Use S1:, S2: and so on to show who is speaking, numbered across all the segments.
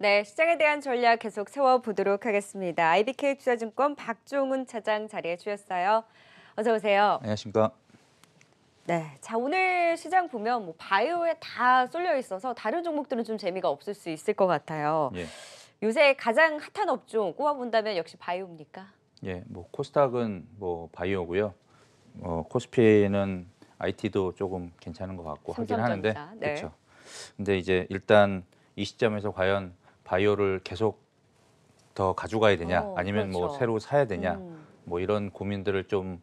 S1: 네, 시장에 대한 전략 계속 세워보도록 하겠습니다. IBK투자증권 박종훈 차장 자리해 주셨어요. 어서 오세요.
S2: 안녕하십니까.
S1: 네, 자 오늘 시장 보면 뭐 바이오에 다 쏠려 있어서 다른 종목들은 좀 재미가 없을 수 있을 것 같아요.
S2: 예,
S1: 요새 가장 핫한 업종 꼽아본다면 역시 바이오입니까?
S2: 예, 뭐 코스닥은 뭐 바이오고요. 코스피는 IT도 조금 괜찮은 것 같고 하긴 하는데,
S1: 삼성전자. 네.
S2: 그렇죠. 근데 이제 일단 이 시점에서 과연 바이오를 계속 더 가져가야 되냐, 아니면 뭐
S1: 그렇죠.
S2: 새로 사야 되냐,
S1: 음.
S2: 뭐 이런 고민들을 좀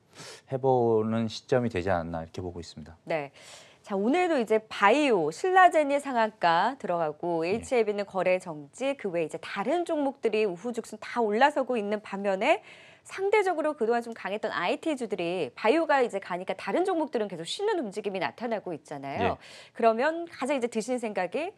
S2: 해보는 시점이 되지 않았나 이렇게 보고 있습니다.
S1: 네. 자, 오늘도 이제 바이오, 신라젠이 상한가 들어가고
S2: 예,
S1: HLB는 거래 정지, 그 외에 이제 다른 종목들이 우후죽순 다 올라서고 있는 반면에 상대적으로 그동안 좀 강했던 IT주들이 바이오가 이제 가니까 다른 종목들은 계속 쉬는 움직임이 나타나고 있잖아요.
S2: 예,
S1: 그러면 가장 이제 드신 생각이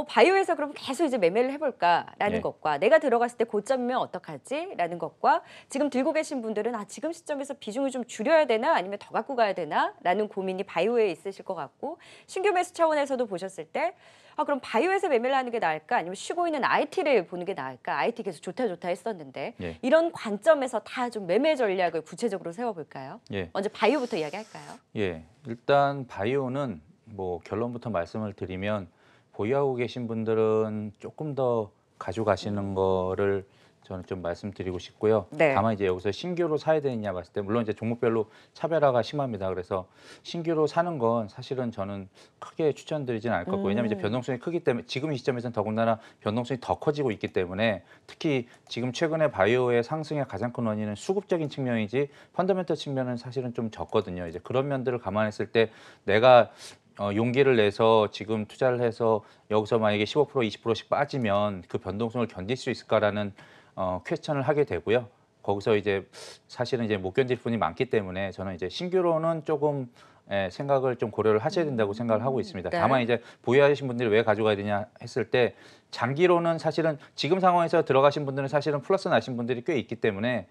S1: 바이오에서 그럼 계속 이제 매매를 해볼까라는
S2: 예.
S1: 것과 내가 들어갔을 때 고점이면 어떡하지라는 것과 지금 들고 계신 분들은 지금 시점에서 비중을 좀 줄여야 되나 아니면 더 갖고 가야 되나라는 고민이 바이오에 있으실 것 같고 신규 매수 차원에서도 보셨을 때 그럼 바이오에서 매매를 하는 게 나을까 아니면 쉬고 있는 IT를 보는 게 나을까 IT 계속 좋다 했었는데
S2: 예,
S1: 이런 관점에서 다 좀 매매 전략을 구체적으로 세워볼까요?
S2: 예,
S1: 먼저 바이오부터 이야기할까요?
S2: 예. 일단 바이오는 뭐 결론부터 말씀을 드리면 보유하고 계신 분들은 조금 더 가져가시는 거를 저는 좀 말씀드리고 싶고요.
S1: 네.
S2: 다만 이제 여기서 신규로 사야 되느냐 봤을 때 물론 이제 종목별로 차별화가 심합니다. 그래서 신규로 사는 건 사실은 저는 크게 추천드리지는 않을 것 같고 왜냐하면 이제 변동성이 크기 때문에 지금 이 시점에서는 더군다나 변동성이 더 커지고 있기 때문에 특히 지금 최근에 바이오의 상승의 가장 큰 원인은 수급적인 측면이지 펀더멘털 측면은 사실은 좀 적거든요. 이제 그런 면들을 감안했을 때 내가 용기를 내서 지금 투자를 해서 여기서 만약에 15% 20%씩 빠지면 그 변동성을 견딜 수 있을까라는 퀘스천을 하게 되고요. 거기서 이제 사실은 이제 못 견딜 분이 많기 때문에 저는 이제 신규로는 조금 생각을 좀 고려를 하셔야 된다고 생각을 하고 있습니다. 다만
S1: 네.
S2: 이제 보유하신 분들이 왜 가져가야 되냐 했을 때 장기로는 사실은 지금 상황에서 들어가신 분들은 사실은 플러스 나신 분들이 꽤 있기 때문에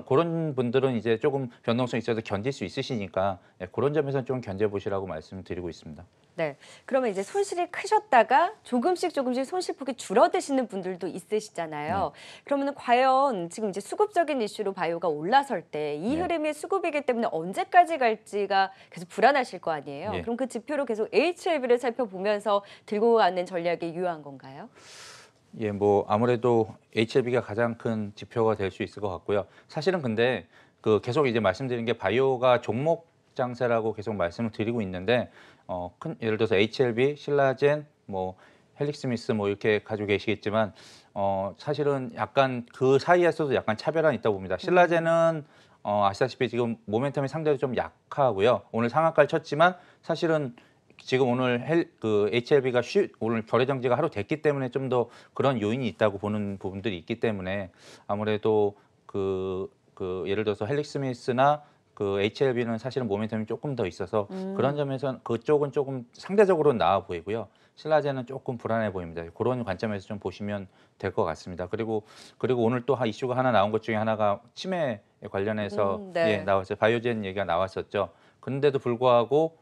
S2: 그런 분들은 이제 조금 변동성 있어도 견딜 수 있으시니까 그런 점에서 좀 견뎌보시라고 말씀드리고 있습니다.
S1: 네. 그러면 이제 손실이 크셨다가 조금씩 손실폭이 줄어드시는 분들도
S2: 네.
S1: 있으시잖아요. 그러면 과연 지금 이제 수급적인 이슈로 바이오가 올라설 때 이
S2: 네.
S1: 흐름이 수급이기 때문에 언제까지 갈지가 계속 불안하실 거 아니에요.
S2: 예.
S1: 그럼 그 지표로 계속 HLB를 살펴보면서 들고 가는 전략이 유효한 건가요?
S2: 예, 뭐 아무래도 HLB가 가장 큰 지표가 될 수 있을 것 같고요. 사실은 근데 그 계속 이제 말씀드린 게 바이오가 종목 장세라고 계속 말씀을 드리고 있는데 큰 예를 들어서 HLB, 신라젠, 뭐 헬릭스미스 뭐 이렇게 가지고 계시겠지만 사실은 약간 그 사이에서도 약간 차별화는 있다고 봅니다. 신라젠은 아시다시피 지금 모멘텀이 상대로 좀 약하고요. 오늘 상한가를 쳤지만 사실은 지금 오늘 그 HLB가 오늘 거래 정지가 하루 됐기 때문에 좀 더 그런 요인이 있다고 보는 부분들이 있기 때문에 아무래도 그 예를 들어서 헬릭스미스나 그 HLB는 사실은 모멘텀이 조금 더 있어서 그런 점에서 그쪽은 조금 상대적으로 나아 보이고요. 신라젠은 조금 불안해 보입니다. 그런 관점에서 좀 보시면 될 것 같습니다. 그리고 오늘 또 이슈가 하나 나온 것 중에 하나가 치매 관련해서
S1: 네.
S2: 나왔어요. 바이오젠 얘기가 나왔었죠. 그런데도 불구하고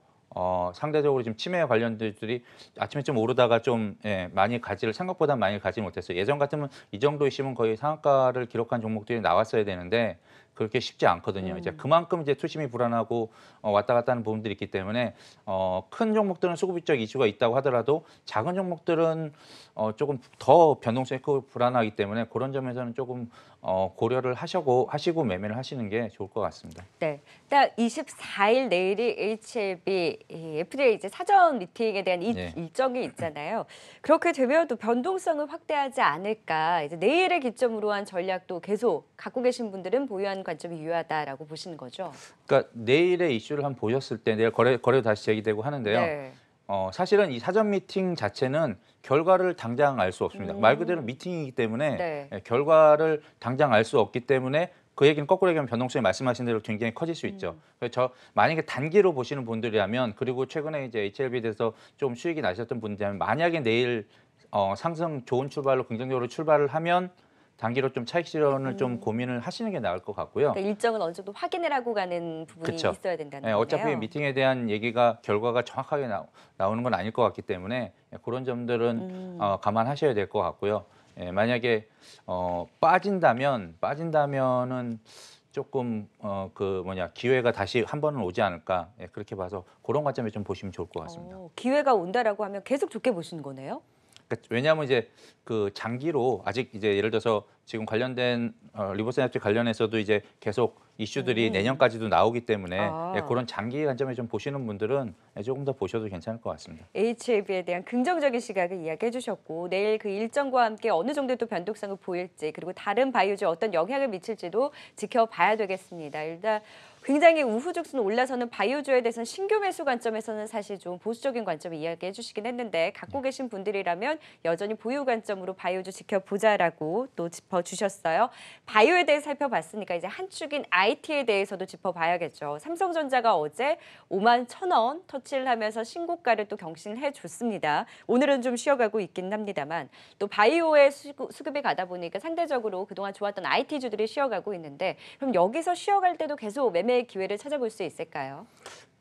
S2: 상대적으로 지금 치매 관련들이 아침에 좀 오르다가 좀 생각보다 많이 가지 못했어요. 예전 같으면 이 정도 있으면 거의 상한가를 기록한 종목들이 나왔어야 되는데 그렇게 쉽지 않거든요. 이제 그만큼 이제 투심이 불안하고 왔다 갔다 하는 부분들이 있기 때문에 큰 종목들은 수급적 이슈가 있다고 하더라도 작은 종목들은 조금 더 변동성이 크고 불안하기 때문에 그런 점에서는 조금 고려를 하시고 매매를 하시는 게 좋을 것 같습니다.
S1: 네. 딱 24일 내일이 HLB FDA 이제 사전 미팅에 대한
S2: 예.
S1: 일정이 있잖아요. 그렇게 되면 또 변동성을 확대하지 않을까. 이제 내일을 기점으로 한 전략도 계속 갖고 계신 분들은 보유한 관점이 유효하다라고 보시는 거죠.
S2: 그러니까 내일의 이슈를 한번 보셨을 때 내일 거래도 다시 제기되고 하는데요.
S1: 네.
S2: 사실은 이 사전 미팅 자체는 결과를 당장 알 수 없습니다. 말 그대로
S1: 음.
S2: 미팅이기 때문에
S1: 네.
S2: 결과를 당장 알 수 없기 때문에 그 얘기는 거꾸로 얘기하면 변동성이 말씀하신 대로 굉장히 커질 수 있죠. 그래서 만약에 단기로 보시는 분들이라면 그리고 최근에 이제 HLB에 대해서 좀 수익이 나셨던 분들이라면 만약에 내일 상승 좋은 출발로 긍정적으로 출발을 하면 단기로 좀 차익 실현을 좀 고민을 하시는 게 나을 것 같고요.
S1: 그러니까 일정은 어느 정도 확인을 하고 가는 부분이
S2: 그쵸.
S1: 있어야 된다는
S2: 예,
S1: 거네요.
S2: 어차피 미팅에 대한 얘기가 결과가 정확하게 나오는 건 아닐 것 같기 때문에 그런 점들은 감안하셔야 될 것 같고요. 예, 만약에 빠진다면은 조금 기회가 다시 한 번은 오지 않을까, 예, 그렇게 봐서 그런 관점에 좀 보시면 좋을 것 같습니다.
S1: 기회가 온다라고 하면 계속 좋게 보시는 거네요.
S2: 그러니까 왜냐하면 이제 그 장기로 아직 이제 예를 들어서 지금 관련된 리버스 NFT 관련해서도 이제 계속 이슈들이 내년까지도 나오기 때문에 예, 그런 장기 관점에 좀 보시는 분들은 예, 조금 더 보셔도 괜찮을 것 같습니다.
S1: HLB에 대한 긍정적인 시각을 이야기해 주셨고 내일 그 일정과 함께 어느 정도의 또 변동성을 보일지 그리고 다른 바이오주에 어떤 영향을 미칠지도 지켜봐야 되겠습니다. 일단 굉장히 우후죽순 올라서는 바이오주에 대해서는 신규 매수 관점에서는 사실 좀 보수적인 관점을 이야기해 주시긴 했는데 갖고 계신 분들이라면 여전히 보유 관점으로 바이오주 지켜보자라고 또 짚어주셨어요. 바이오에 대해 살펴봤으니까 이제 한 축인 IT에 대해서도 짚어봐야겠죠. 삼성전자가 어제 5만 1,000원 터치를 하면서 신고가를 또 경신해 줬습니다. 오늘은 좀 쉬어가고 있긴 합니다만 또 바이오에 수급이 가다 보니까 상대적으로 그동안 좋았던 IT주들이 쉬어가고 있는데 그럼 여기서 쉬어갈 때도 계속 매매의 기회를 찾아볼 수 있을까요?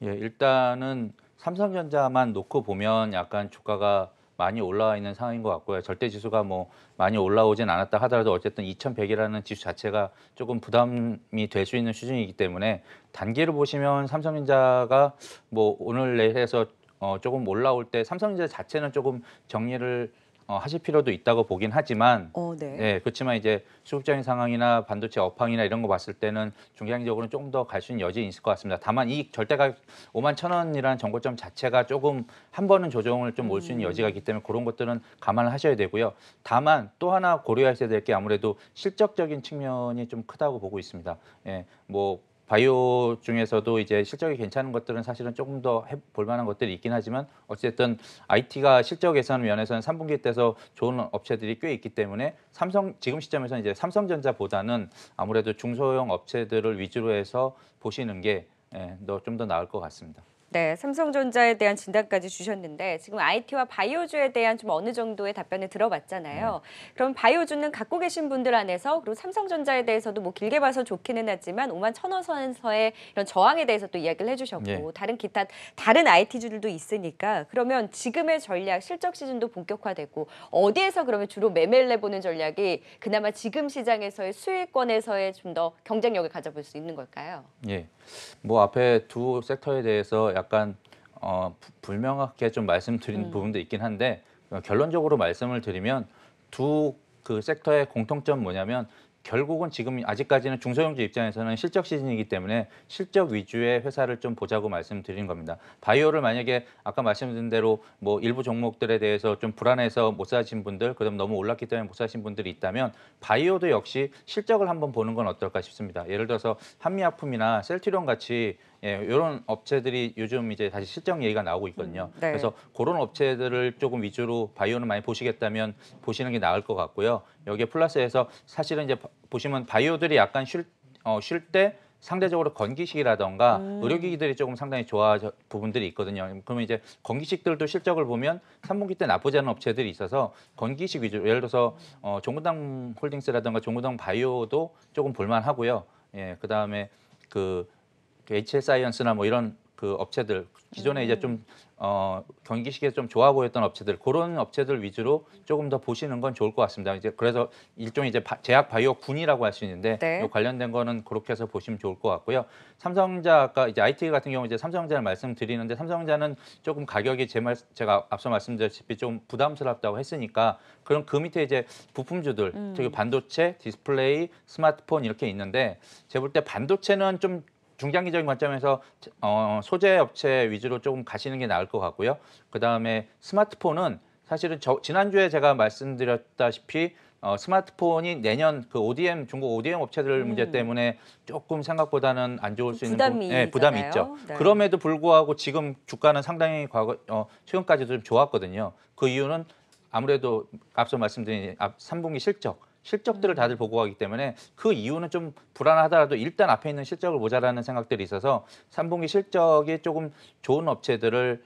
S2: 예, 일단은 삼성전자만 놓고 보면 약간 주가가 많이 올라와 있는 상황인 것 같고요. 절대 지수가 뭐 많이 올라오진 않았다 하더라도 어쨌든 2,100이라는 지수 자체가 조금 부담이 될 수 있는 수준이기 때문에 단기를 보시면 삼성전자가 뭐 오늘 내일해서 조금 올라올 때 삼성전자 자체는 조금 정리를 하실 필요도 있다고 보긴 하지만
S1: 네.
S2: 네, 그렇지만 이제 수급적인 상황이나 반도체 업황이나 이런 거 봤을 때는 중장기적으로는 조금 더 갈 수 있는 여지는 있을 것 같습니다. 다만 이 절대가격 5만 1,000원이라는 정고점 자체가 조금 한 번은 조정을 좀 올 수 있는 여지가 있기 때문에 그런 것들은 감안을 하셔야 되고요. 다만 또 하나 고려하셔야 될 게 아무래도 실적적인 측면이 좀 크다고 보고 있습니다. 예, 뭐 바이오 중에서도 이제 실적이 괜찮은 것들은 사실은 조금 더 해볼 만한 것들이 있긴 하지만 어쨌든 IT가 실적 개선 면에서는 3분기 때서 좋은 업체들이 꽤 있기 때문에 지금 시점에서는 이제 삼성전자보다는 아무래도 중소형 업체들을 위주로 해서 보시는 게 좀 더 나을 것 같습니다.
S1: 네, 삼성전자에 대한 진단까지 주셨는데 지금 IT와 바이오주에 대한 좀 어느 정도의 답변을 들어봤잖아요. 그럼 바이오주는 갖고 계신 분들 안에서 그리고 삼성전자에 대해서도 뭐 길게 봐서 좋기는 하지만 5만 1,000원 선에서의 이런 저항에 대해서 또 이야기를 해주셨고 다른 IT주들도 있으니까 그러면 지금의 전략 실적 시즌도 본격화되고 어디에서 그러면 주로 매매를 해보는 전략이 그나마 지금 시장에서의 수익권에서의 좀 더 경쟁력을 가져볼 수 있는 걸까요?
S2: 예. 뭐 앞에 두 섹터에 대해서 약간 불명확하게 좀 말씀드린 부분도 있긴 한데 결론적으로 말씀을 드리면 두 그 섹터의 공통점 뭐냐면 결국은 지금 아직까지는 중소형주 입장에서는 실적 시즌이기 때문에 실적 위주의 회사를 좀 보자고 말씀드린 겁니다. 바이오를 만약에 아까 말씀드린 대로 뭐 일부 종목들에 대해서 좀 불안해서 못 사신 분들, 그다음 너무 올랐기 때문에 못 사신 분들이 있다면 바이오도 역시 실적을 한번 보는 건 어떨까 싶습니다. 예를 들어서 한미약품이나 셀트리온 같이 이런 업체들이 요즘 이제 다시 실적 얘기가 나오고 있거든요.
S1: 네.
S2: 그래서 그런 업체들을 조금 위주로 바이오는 많이 보시겠다면 보시는 게 나을 것 같고요. 여기에 플러스해서 사실은 이제 보시면 바이오들이 약간 쉴 때 상대적으로 건기식이라던가 의료기기들이 조금 상당히 좋아져 부분들이 있거든요. 그러면 이제 건기식들도 실적을 보면 3분기 때 나쁘지 않은 업체들이 있어서 건기식 위주, 예를 들어서 종무당 홀딩스라던가 종무당 바이오도 조금 볼만하고요. 예, 그다음에 그 HL 사이언스나 뭐 이런 그 업체들 기존에 이제 좀 경기식에 좀 좋아 보였던 업체들 그런 업체들 위주로 조금 더 보시는 건 좋을 것 같습니다. 이제 그래서 일종의 이제 제약 바이오 군이라고 할 수 있는데 이 관련된 거는 그렇게 해서 보시면 좋을 것 같고요. 삼성전자 아까 이제 IT 같은 경우 이제 삼성전자를 말씀드리는데 삼성전자는 조금 가격이 제가 앞서 말씀드렸다시피 좀 부담스럽다고 했으니까 그런 그 밑에 이제 부품주들 특히 반도체, 디스플레이, 스마트폰 이렇게 있는데 제가 볼 때 반도체는 좀 중장기적인 관점에서 소재 업체 위주로 조금 가시는 게 나을 것 같고요. 그다음에 스마트폰은 사실은 지난주에 제가 말씀드렸다시피 스마트폰이 내년 그 ODM 중국 ODM 업체들 문제 때문에 조금 생각보다는 안 좋을 수 있는 부담이 있죠.
S1: 네.
S2: 그럼에도 불구하고 지금 주가는 상당히 최근까지도 좀 좋았거든요. 그 이유는 아무래도 앞서 말씀드린 3분기 실적 실적들을 다들 보고 가기 때문에 그 이유는 좀 불안하더라도 일단 앞에 있는 실적을 보자라는 생각들이 있어서 3분기 실적이 조금 좋은 업체들을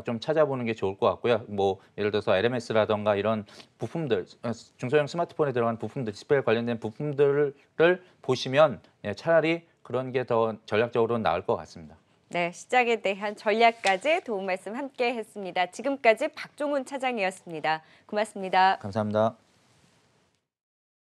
S2: 좀 찾아보는 게 좋을 것 같고요. 뭐 예를 들어서 LMS라던가 이런 부품들, 중소형 스마트폰에 들어간 부품들, 디스플레이 관련된 부품들을 보시면 예, 차라리 그런 게 더 전략적으로는 나을 것 같습니다.
S1: 네, 시장에 대한 전략까지 도움 말씀 함께 했습니다. 지금까지 박종훈 차장이었습니다. 고맙습니다.
S2: 감사합니다.